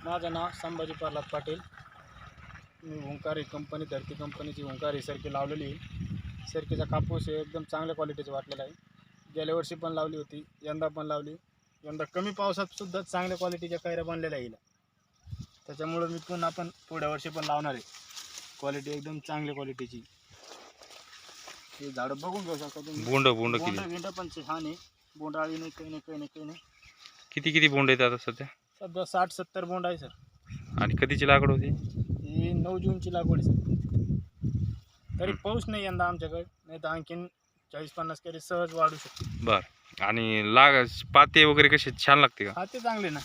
माझं नाव संभाजी प्रल्हाद पाटील. मी ओंकार कंपनी धरती कंपनीची ओंकार ही सरकी लावलेली आहे. सरकीचा कापूस हे एकदम चांगल्या क्वालिटीचा वाटलेला आहे. गेल्या वर्षी पण लावली होती, यंदा पण लावली. यंदा कमी पावसात सुद्धा चांगल्या क्वालिटीच्या कैऱ्या बनलेल्या आहे. त्याच्यामुळे मी पुन्हा आपण पुढच्या वर्षी पण लावणार आहे. क्वालिटी एकदम चांगल्या क्वालिटीची. हे झाडं बघून घेऊ शकता तुम्ही. बोंड किती बोंड पण छान आहे. बोंडाळी नाही, काही नाही. किती बोंड आहेत आता सध्या? सध्या 60-70 बोंड आहे सर. आणि कधीची लागवड होती? ही 9 जूनची लागवड आहे सर. तरी पाऊस नाही यंदा आमच्याकडे, नाही तर आणखीन 40-50 कैरी सहज वाढू शकते. बरं. आणि पाते वगैरे कसे छान लागते का? पाते चांगले ना,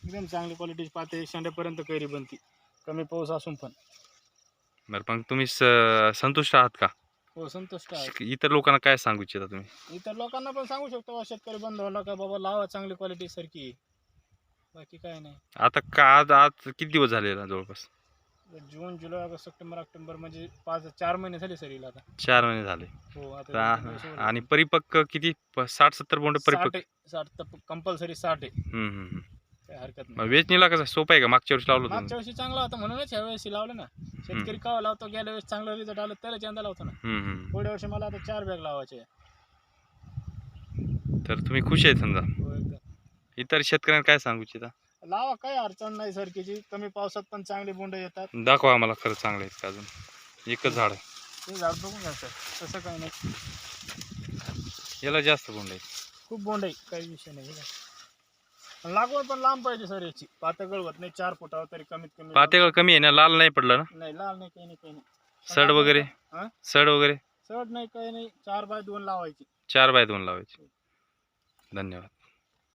एकदम चांगली क्वालिटीची पाते. शेंड्यापर्यंत कैरी बनते कमी पाऊस असून पण. बरं, पण तुम्ही संतुष्ट आहात का? हो, संतुष्ट आहे. इतर लोकांना काय सांगू इच्छिता तुम्ही? इतर लोकांना पण सांगू शकतो, शेतकरी बांधवांना, का बाबा लावा, चांगली क्वालिटी सारखी. बाकी काय नाही. आता का आज किती दिवस झाले जवळपास? जून, जुलै, ऑगस्ट, सप्टेंबर, ऑक्टोबर म्हणजे 4 महिने झाले सर हिला आता. 4 महिने झाले. हो आता. आणि परिपक्व किती? 60-70 बोंड परिपक्व? 60 कंपल्सरी 60 आहे. काही हरकत नाही. वेचणीला कसं सोपं आहे का? मागच्या वर्षी लावलं होतं? मागच्या वर्षी चांगला होता म्हणूनच ह्या वेळेस लावलं ना. शेतकरी का लावतो, गेल्या वेळेस चांगला रिझल्ट आला त्याला यंदा लावतो ना. पुढच्या वर्षी मला आता 4 बॅग लावायचे. तर तुम्ही खुश आहे समजा? हो, एकदम. इतर शेतकऱ्यांना काय सांगू इच्छिता? लावा, काही अडचण नाही सरकीची. कमी पावसात पण चांगली बोंड येतात. दाखवा आम्हाला खरं चांगलं आहे का अजून? एकच झाड आहे ते झाड बघून घ्या सर. तसं काही नाही, याला जास्त बोंड आहे. खूप बोंड आहे, काही विषय नाही. लागवड पण लांब पाहिजे सर याची. पातळ होत नाही, 4 फुटावर तरी कमीत कमी. पातेगळ कमी आहे ना? लाल नाही पडलं ना? नाही, लाल नाही, काही नाही. सड वगैरे? सड नाही, काही नाही. 4x2 लावायची. 4x2 लावायची. धन्यवाद.